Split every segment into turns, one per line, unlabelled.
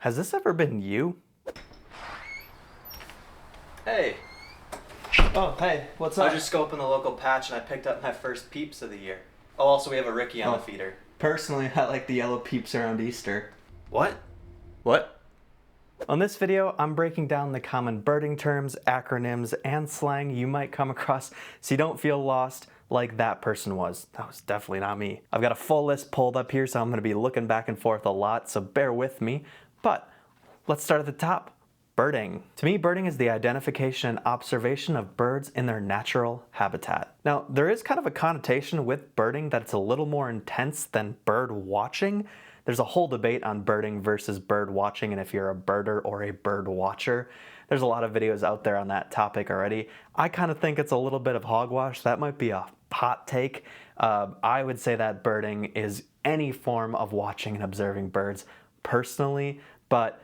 Has this ever been you?
Hey,
Oh, hey, what's
I
up?
was just scoping the local patch and I picked up my first peeps of the year. Oh, also we have a Ricky on the feeder.
Personally, I like the yellow peeps around Easter.
What?
What? On this video, I'm breaking down the common birding terms, acronyms, and slang you might come across so you don't feel lost like that person was. That was definitely not me. I've got a full list pulled up here, so I'm going to be looking back and forth a lot, so bear with me. But let's start at the top. Birding. To me, birding is the identification and observation of birds in their natural habitat. Now, there is kind of a connotation with birding that it's a little more intense than bird watching. There's a whole debate on birding versus bird watching, and if you're a birder or a bird watcher. There's a lot of videos out there on that topic already. I kind of think it's a little bit of hogwash. That might be a hot take. I would say that birding is any form of watching and observing birds personally, but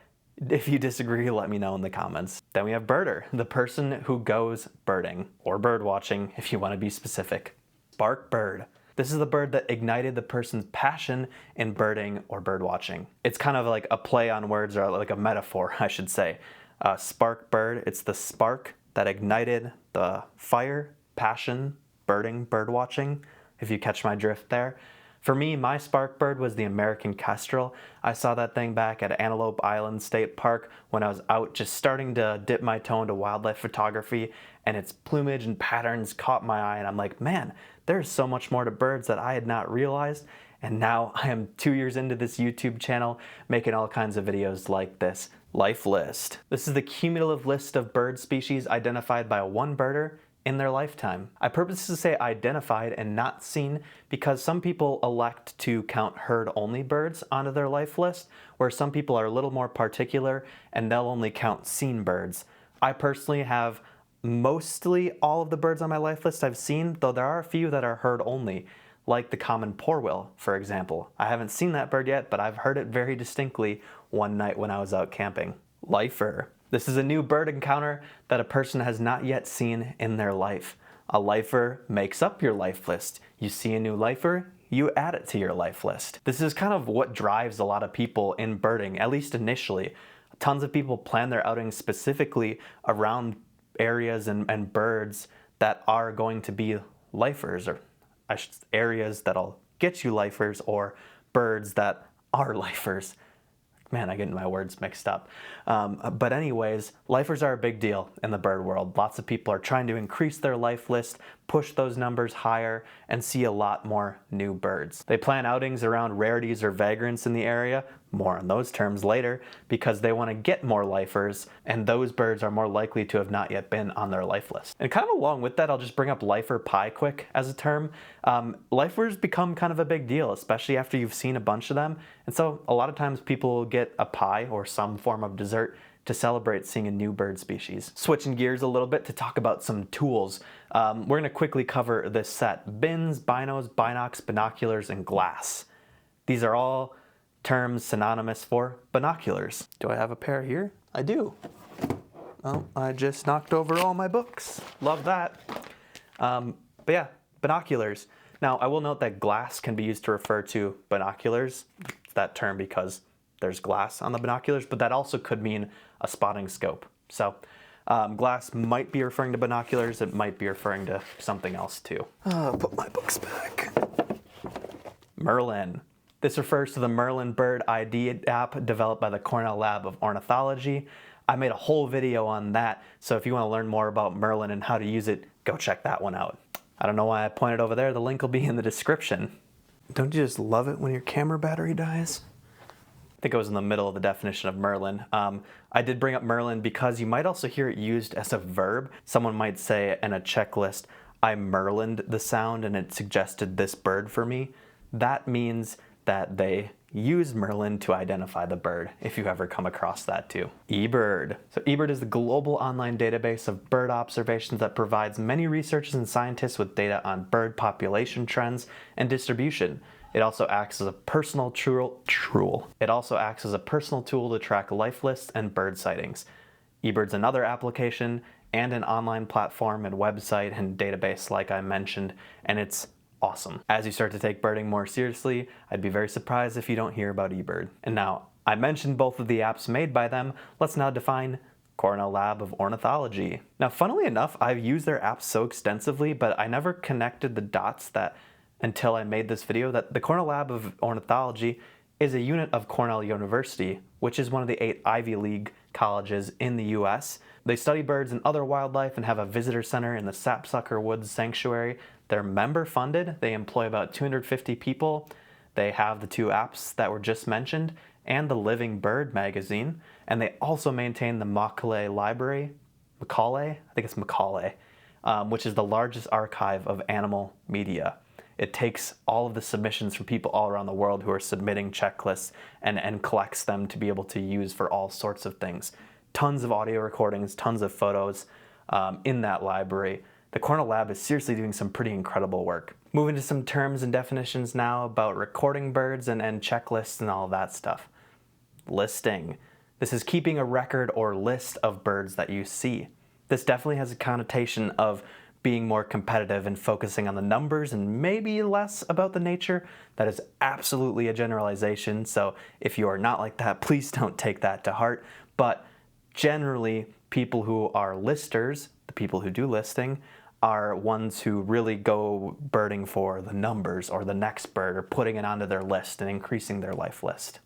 if you disagree, let me know in the comments. Then we have birder, the person who goes birding, or bird watching if you want to be specific. Spark bird. This is the bird that ignited the person's passion in birding or bird watching. It's kind of like a play on words, or like a metaphor, I should say. Spark bird, it's the spark that ignited the fire, passion, birding, bird watching, if you catch my drift there. For me, my spark bird was the American kestrel. I saw that thing back at Antelope Island State Park when I was out just starting to dip my toe into wildlife photography, and its plumage and patterns caught my eye, and I'm like, man, there's so much more to birds that I had not realized. And now I am 2 years into this YouTube channel making all kinds of videos like this. Life list. This is the cumulative list of bird species identified by one birder in their lifetime. I purposely say identified and not seen because some people elect to count herd-only birds onto their life list, where some people are a little more particular and they'll only count seen birds. I personally have mostly all of the birds on my life list I've seen, though there are a few that are herd-only, like the common porwheel, for example. I haven't seen that bird yet, but I've heard it very distinctly one night when I was out camping. Lifer. This is a new bird encounter that a person has not yet seen in their life. A lifer makes up your life list. You see a new lifer, you add it to your life list. This is kind of what drives a lot of people in birding, at least initially. Tons of people plan their outings specifically around areas and birds that are going to be lifers, or areas that'll get you lifers, or birds that are lifers. Man, I get my words mixed up. But anyways, lifers are a big deal in the bird world. Lots of people are trying to increase their life list, push those numbers higher, and see a lot more new birds. They plan outings around rarities or vagrants in the area, more on those terms later, because they want to get more lifers, and those birds are more likely to have not yet been on their life list. And kind of along with that, I'll just bring up lifer pie quick as a term. Lifers become kind of a big deal, especially after you've seen a bunch of them, and so a lot of times people will get a pie or some form of dessert to celebrate seeing a new bird species. Switching gears a little bit to talk about some tools. We're going to quickly cover this set: bins, binos, binocs, binoculars, and glass. These are all terms synonymous for binoculars. Do I have a pair here? I do. Oh, I just knocked over all my books. Love that. But yeah, binoculars. Now, I will note that glass can be used to refer to binoculars, that term because there's glass on the binoculars, but that also could mean a spotting scope. So glass might be referring to binoculars, it might be referring to something else too. Put my books back. Merlin. This refers to the Merlin bird ID app developed by the Cornell Lab of Ornithology. I made a whole video on that, so if you want to learn more about Merlin and how to use it, go check that one out. I don't know why I pointed over there, the link will be in the description. Don't you just love it when your camera battery dies? I think it was in the middle of the definition of Merlin. I did bring up Merlin because you might also hear it used as a verb. Someone might say in a checklist, I Merlined the sound and it suggested this bird for me. That means that they used Merlin to identify the bird, if you ever come across that too. eBird. So eBird is the global online database of bird observations that provides many researchers and scientists with data on bird population trends and distribution. It also acts as a personal It also acts as a personal tool to track life lists and bird sightings. eBird's another application and an online platform and website and database like I mentioned, and it's awesome. As you start to take birding more seriously, I'd be very surprised if you don't hear about eBird. And now, I mentioned both of the apps made by them. Let's now define Cornell Lab of Ornithology. Now, funnily enough, I've used their apps so extensively, but I never connected the dots that until I made this video that the Cornell Lab of Ornithology is a unit of Cornell University, which is one of the 8 Ivy League colleges in the US. They study birds and other wildlife and have a visitor center in the Sapsucker Woods Sanctuary. They're member funded. They employ about 250 people. They have the 2 apps that were just mentioned and the Living Bird magazine. And they also maintain the Macaulay Library, Macaulay, which is the largest archive of animal media. It takes all of the submissions from people all around the world who are submitting checklists and collects them to be able to use for all sorts of things. Tons of audio recordings, tons of photos in that library. The Cornell Lab is seriously doing some pretty incredible work. Moving to some terms and definitions now about recording birds and checklists and all of that stuff. Listing. This is keeping a record or list of birds that you see. This definitely has a connotation of being more competitive and focusing on the numbers and maybe less about the nature. That is absolutely a generalization, so if you are not like that, please don't take that to heart. But generally, people who are listers, the people who do listing, are ones who really go birding for the numbers or the next bird or putting it onto their list and increasing their life list.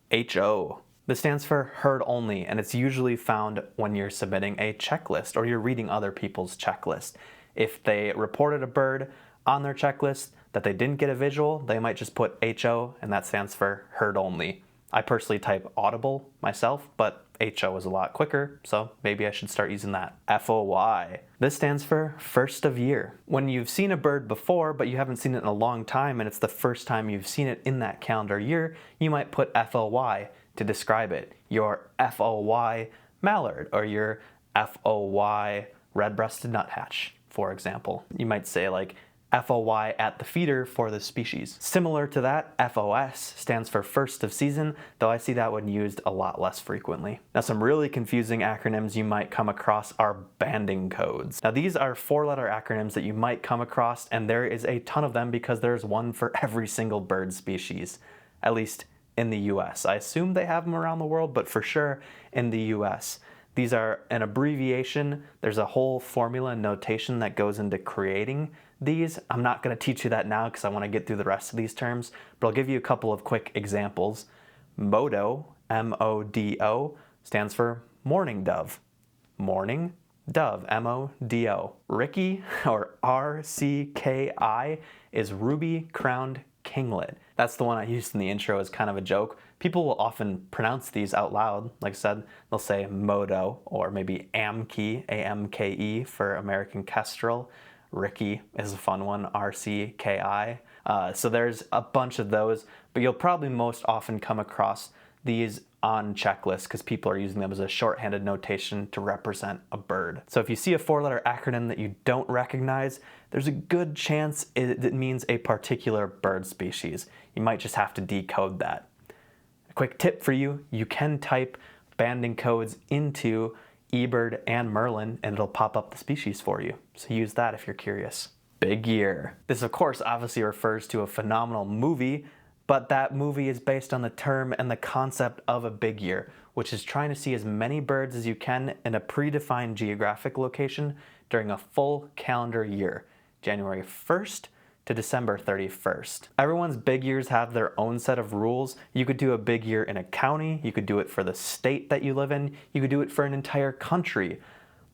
HO. This stands for heard only, and it's usually found when you're submitting a checklist or you're reading other people's checklist. If they reported a bird on their checklist that they didn't get a visual, they might just put HO, and that stands for heard only. I personally type audible myself, but HO is a lot quicker, so maybe I should start using that. FOY. This stands for first of year. When you've seen a bird before, but you haven't seen it in a long time, and it's the first time you've seen it in that calendar year, you might put FOY to describe it. Your FOY mallard, or your FOY red-breasted nuthatch, for example. You might say like FOY at the feeder for the species. Similar to that, FOS stands for first of season, though I see that one used a lot less frequently. Now, some really confusing acronyms you might come across are banding codes. Now, these are 4-letter acronyms that you might come across, and there is a ton of them because there's one for every single bird species, at least in the US. I assume they have them around the world, but for sure in the US. These are an abbreviation. There's a whole formula and notation that goes into creating these. I'm not going to teach you that now because I want to get through the rest of these terms, but I'll give you a couple of quick examples. MODO, M-O-D-O, stands for morning dove. Morning dove, M-O-D-O. Ricky, or R-C-K-I, is ruby crowned kinglet. That's the one I used in the intro as kind of a joke. People will often pronounce these out loud. Like I said, they'll say Modo or maybe Amke, A-M-K-E for American kestrel. Ricky is a fun one, R-C-K-I. So there's a bunch of those, but you'll probably most often come across these on checklists because people are using them as a shorthanded notation to represent a bird. So if you see a 4-letter acronym that you don't recognize, there's a good chance it means a particular bird species. You might just have to decode that. A quick tip for you, you can type banding codes into eBird and Merlin and it'll pop up the species for you. So use that if you're curious. Big year. This of course obviously refers to a phenomenal movie, but that movie is based on the term and the concept of a big year, which is trying to see as many birds as you can in a predefined geographic location during a full calendar year, January 1st to December 31st. Everyone's big years have their own set of rules. You could do a big year in a county, you could do it for the state that you live in, you could do it for an entire country.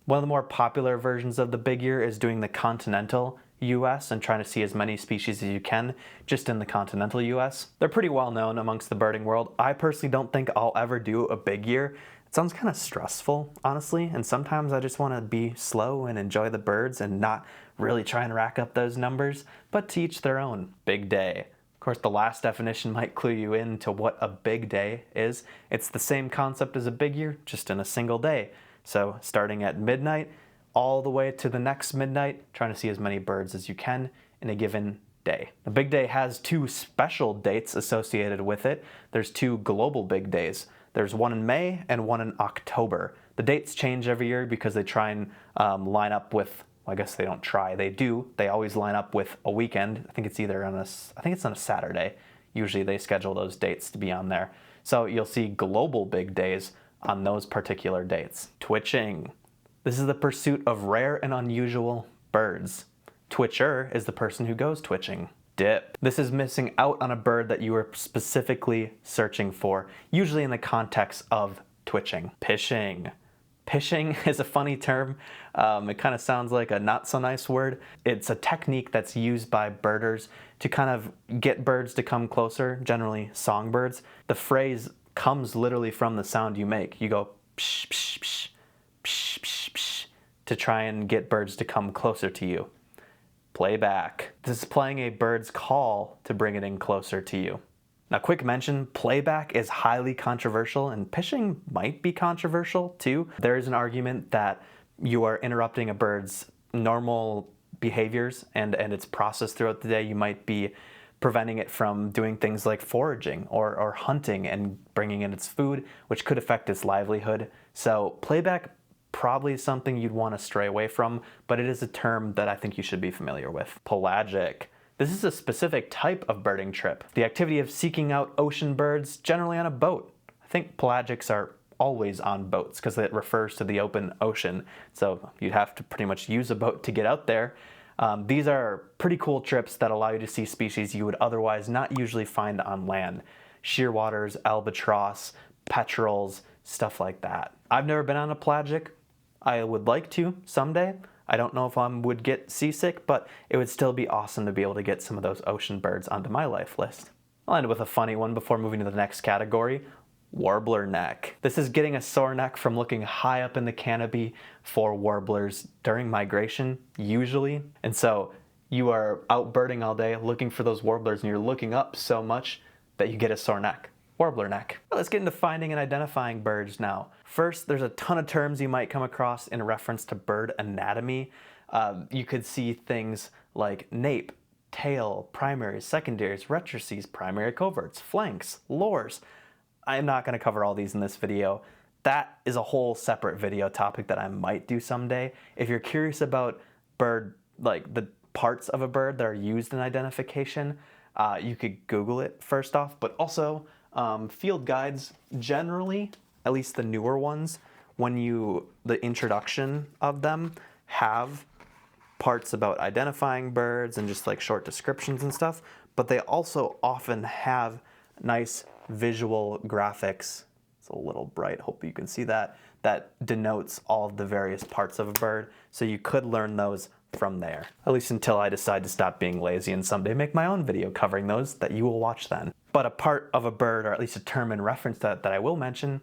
One of the more popular versions of the big year is doing the continental US and trying to see as many species as you can just in the continental US. They're pretty well known amongst the birding world. I personally don't think I'll ever do a big year. It sounds kind of stressful, honestly, and sometimes I just want to be slow and enjoy the birds and not really try and rack up those numbers, but to each their own. Big day. Of course, the last definition might clue you into what a big day is. It's the same concept as a big year, just in a single day. So starting at midnight, all the way to the next midnight, trying to see as many birds as you can in a given day. The big day has 2 special dates associated with it. There's 2 global big days. There's one in May and one in October. The dates change every year because they try and line up with, well, I guess they don't try, they do. They always line up with a weekend. I think it's on a Saturday. Usually they schedule those dates to be on there. So you'll see global big days on those particular dates. Twitching. This is the pursuit of rare and unusual birds. Twitcher is the person who goes twitching. Dip. This is missing out on a bird that you are specifically searching for, usually in the context of twitching. Pishing. Pishing is a funny term. It kind of sounds like a not so nice word. It's a technique that's used by birders to kind of get birds to come closer, generally songbirds. The phrase comes literally from the sound you make. You go psh, psh, psh, psh, psh, psh, to try and get birds to come closer to you. Playback. This is playing a bird's call to bring it in closer to you. Now, quick mention, playback is highly controversial, and pishing might be controversial too. There is an argument that you are interrupting a bird's normal behaviors and its process throughout the day. You might be preventing it from doing things like foraging or hunting and bringing in its food, which could affect its livelihood. So playback probably is something you'd want to stray away from, but it is a term that I think you should be familiar with. Pelagic. This is a specific type of birding trip, the activity of seeking out ocean birds, generally on a boat. I think pelagics are always on boats because it refers to the open ocean, so you'd have to pretty much use a boat to get out there. These are pretty cool trips that allow you to see species you would otherwise not usually find on land. Shearwaters, albatross, petrels, stuff like that. I've never been on a pelagic. I would like to someday. I don't know if I would get seasick, but it would still be awesome to be able to get some of those ocean birds onto my life list. I'll end with a funny one before moving to the next category. Warbler neck. This is getting a sore neck from looking high up in the canopy for warblers during migration, usually. And so you are out birding all day looking for those warblers and you're looking up so much that you get a sore neck. Warbler neck. Well, let's get into finding and identifying birds now. First, there's a ton of terms you might come across in reference to bird anatomy. You could see things like nape, tail, primaries, secondaries, rectrices, primary coverts, flanks, lores. I'm not going to cover all these in this video. That is a whole separate video topic that I might do someday. If you're curious about bird, like the parts of a bird that are used in identification, you could Google it first off, but also field guides generally, at least the newer ones, the introduction of them have parts about identifying birds and just like short descriptions and stuff, but they also often have nice visual graphics. It's a little bright, hope you can see that denotes all of the various parts of a bird, so you could learn those from there. At least until I decide to stop being lazy and someday make my own video covering those that you will watch then. But a part of a bird, or at least a term in reference to that I will mention,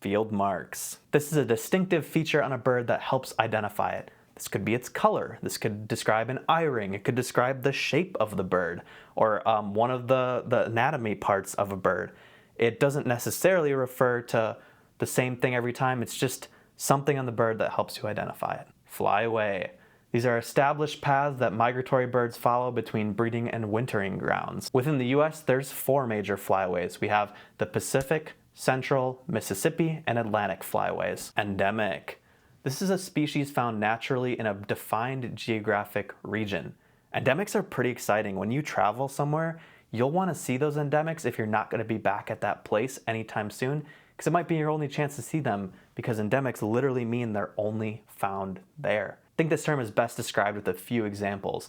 field marks. This is a distinctive feature on a bird that helps identify it. This could be its color. This could describe an eye ring. It could describe the shape of the bird, or one of the anatomy parts of a bird. It doesn't necessarily refer to the same thing every time. It's just something on the bird that helps you identify it. Flyaway. These are established paths that migratory birds follow between breeding and wintering grounds. Within the US, there's 4 major flyways. We have the Pacific, Central, Mississippi, and Atlantic flyways. Endemic. This is a species found naturally in a defined geographic region. Endemics are pretty exciting. When you travel somewhere, you'll want to see those endemics if you're not going to be back at that place anytime soon, because it might be your only chance to see them, because endemics literally mean they're only found there. I think this term is best described with a few examples.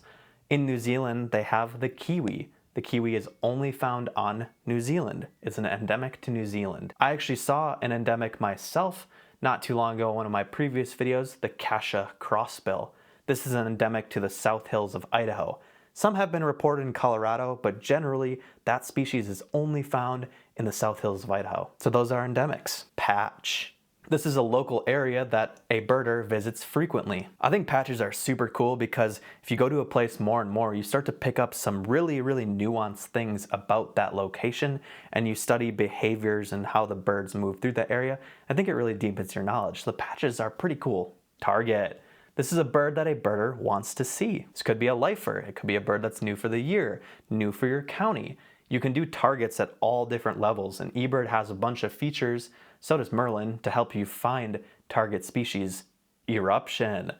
In New Zealand, they have the kiwi. The kiwi is only found on New Zealand. It's an endemic to New Zealand. I actually saw an endemic myself not too long ago in one of my previous videos, the Cassia crossbill. This is an endemic to the South Hills of Idaho. Some have been reported in Colorado, but generally that species is only found in the South Hills of Idaho. So those are endemics. Patch. This is a local area that a birder visits frequently. I think patches are super cool because if you go to a place more and more, you start to pick up some really, really nuanced things about that location, and you study behaviors and how the birds move through that area. I think it really deepens your knowledge. The patches are pretty cool. Target. This is a bird that a birder wants to see. This could be a lifer. It could be a bird that's new for the year, new for your county. You can do targets at all different levels, and eBird has a bunch of features, so does Merlin, to help you find target species. Eruption.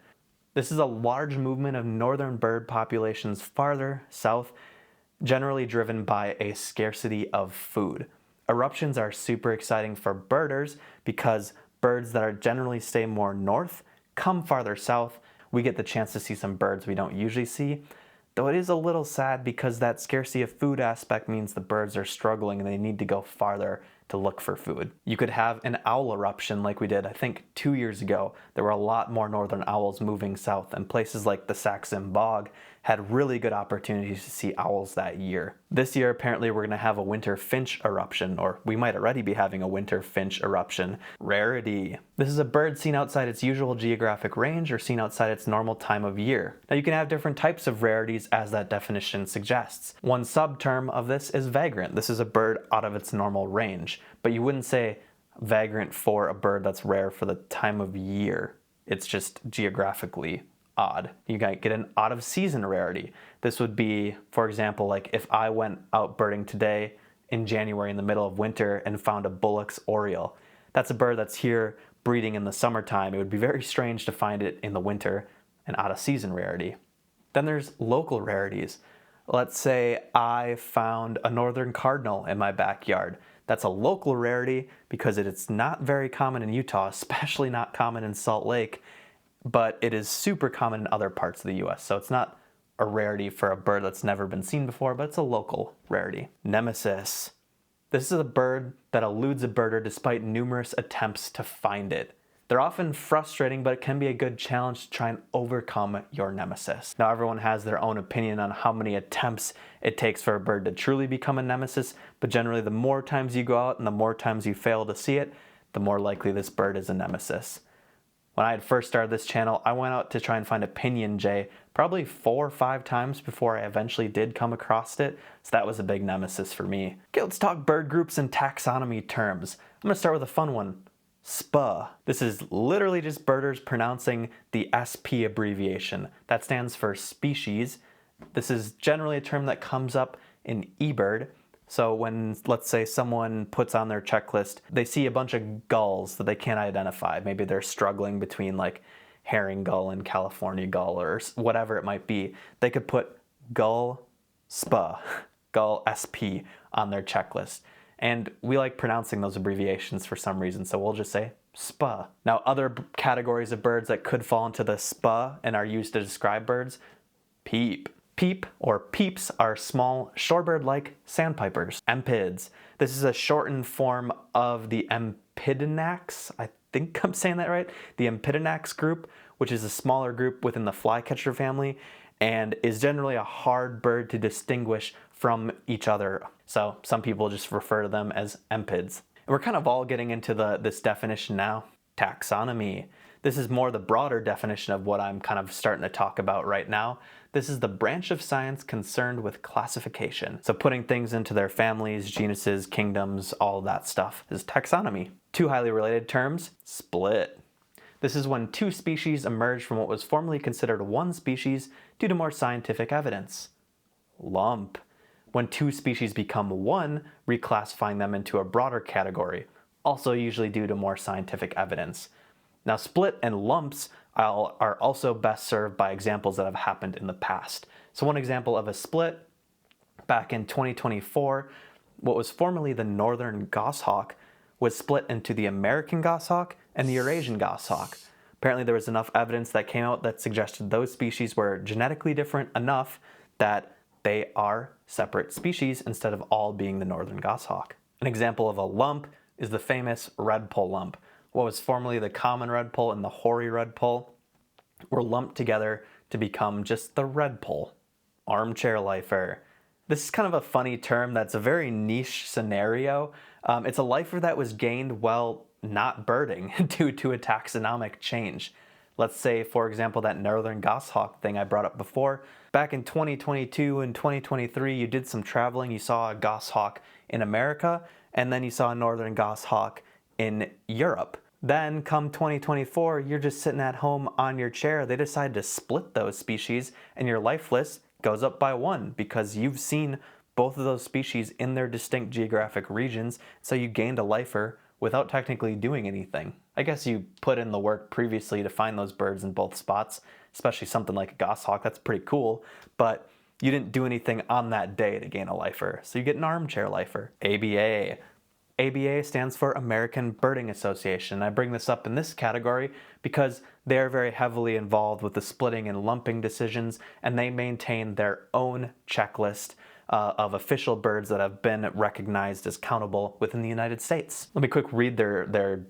This is a large movement of northern bird populations farther south, generally driven by a scarcity of food. Eruptions are super exciting for birders because birds that are generally stay more north come farther south. We get the chance to see some birds we don't usually see, though it is a little sad because that scarcity of food aspect means the birds are struggling and they need to go farther to look for food. You could have an owl eruption like we did, I think 2 years ago. There were a lot more northern owls moving south, and places like the Saxon Bog had really good opportunities to see owls that year. This year, apparently, we're gonna have a winter finch eruption, or we might already be having a winter finch eruption. Rarity. This is a bird seen outside its usual geographic range or seen outside its normal time of year. Now, you can have different types of rarities as that definition suggests. One subterm of this is vagrant. This is a bird out of its normal range, but you wouldn't say vagrant for a bird that's rare for the time of year. It's just geographically odd. You might get an out of season rarity. This would be, for example, like if I went out birding today in January in the middle of winter and found a Bullock's oriole. That's a bird that's here breeding in the summertime. It would be very strange to find it in the winter, an out of season rarity. Then there's local rarities. Let's say I found a northern cardinal in my backyard. That's a local rarity because it's not very common in Utah, especially not common in Salt Lake, but it is super common in other parts of the US. So it's not a rarity for a bird that's never been seen before, but it's a local rarity. Nemesis. This is a bird that eludes a birder despite numerous attempts to find it. They're often frustrating, but it can be a good challenge to try and overcome your nemesis. Now, everyone has their own opinion on how many attempts it takes for a bird to truly become a nemesis, but generally the more times you go out and the more times you fail to see it, the more likely this bird is a nemesis. When I had first started this channel, I went out to try and find a pinyon jay probably 4 or 5 times before I eventually did come across it, so that was a big nemesis for me. Okay, let's talk bird groups and taxonomy terms. I'm gonna start with a fun one. SPA. This is literally just birders pronouncing the SP abbreviation. That stands for species. This is generally a term that comes up in eBird. So when, let's say, someone puts on their checklist, they see a bunch of gulls that they can't identify. Maybe they're struggling between like herring gull and California gull or whatever it might be. They could put gull SPA, gull SP on their checklist. And we like pronouncing those abbreviations for some reason, so we'll just say SPA. Now, other categories of birds that could fall into the SPA and are used to describe birds, peep. Peep or peeps are small shorebird-like sandpipers. Empids. This is a shortened form of the Empidonax, I think I'm saying that right, the Empidonax group, which is a smaller group within the flycatcher family and is generally a hard bird to distinguish from each other. So some people just refer to them as empids. And we're kind of all getting into this definition now. Taxonomy. This is more the broader definition of what I'm kind of starting to talk about right now. This is the branch of science concerned with classification. So putting things into their families, genuses, kingdoms, all that stuff is taxonomy. 2 highly related terms, split. This is when 2 species emerge from what was formerly considered one species due to more scientific evidence. Lump. When 2 species become one, reclassifying them into a broader category, also usually due to more scientific evidence. Now, split and lumps are also best served by examples that have happened in the past. So one example of a split, back in 2024, what was formerly the northern goshawk was split into the American goshawk and the Eurasian goshawk. Apparently there was enough evidence that came out that suggested those species were genetically different enough that they are separate species instead of all being the northern goshawk. An example of a lump is the famous redpoll lump. What was formerly the common redpoll and the hoary redpoll were lumped together to become just the redpoll. Armchair lifer. This is kind of a funny term that's a very niche scenario. It's a lifer that was gained while not birding due to a taxonomic change. Let's say, for example, that northern goshawk thing I brought up before. Back in 2022 and 2023, you did some traveling, you saw a goshawk in America, and then you saw a northern goshawk in Europe. Then come 2024, you're just sitting at home on your chair. They decide to split those species and your life list goes up by 1 because you've seen both of those species in their distinct geographic regions, so you gained a lifer without technically doing anything. I guess you put in the work previously to find those birds in both spots, especially something like a goshawk, that's pretty cool, but you didn't do anything on that day to gain a lifer, so you get an armchair lifer. ABA. ABA stands for American Birding Association. I bring this up in this category because they're very heavily involved with the splitting and lumping decisions, and they maintain their own checklist of official birds that have been recognized as countable within the United States. Let me quick read their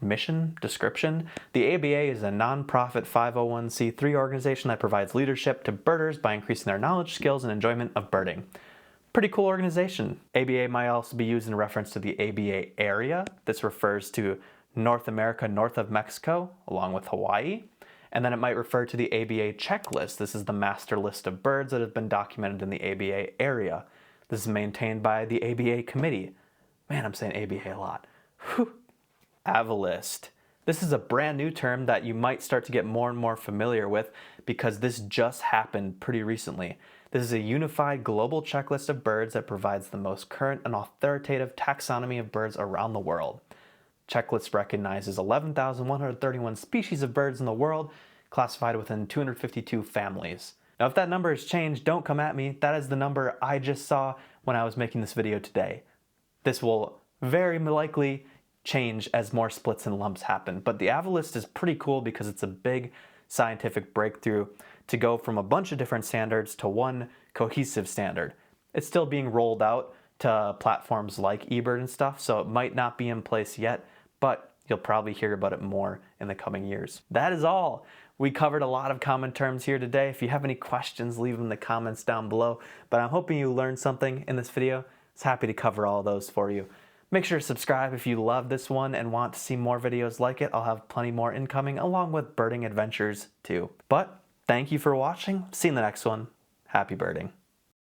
mission description. The ABA is a nonprofit 501c3 organization that provides leadership to birders by increasing their knowledge, skills, and enjoyment of birding. Pretty cool organization. ABA might also be used in reference to the ABA area. This refers to North America north of Mexico, along with Hawaii. And then it might refer to the ABA checklist. This is the master list of birds that have been documented in the ABA area. This is maintained by the ABA committee. Man, I'm saying ABA a lot. Whew. Avalist. This is a brand new term that you might start to get more and more familiar with because this just happened pretty recently. This is a unified global checklist of birds that provides the most current and authoritative taxonomy of birds around the world. Checklist recognizes 11,131 species of birds in the world, classified within 252 families. Now, if that number has changed, don't come at me. That is the number I just saw when I was making this video today. This will very likely change as more splits and lumps happen, but the Avalist is pretty cool because it's a big scientific breakthrough to go from a bunch of different standards to one cohesive standard. It's still being rolled out to platforms like eBird and stuff, so it might not be in place yet, but you'll probably hear about it more in the coming years. That is all. We covered a lot of common terms here today. If you have any questions, leave them in the comments down below, but I'm hoping you learned something in this video. I was happy to cover all those for you. Make sure to subscribe if you love this one and want to see more videos like it. I'll have plenty more incoming, along with birding adventures too. But thank you for watching. See you in the next one. Happy birding.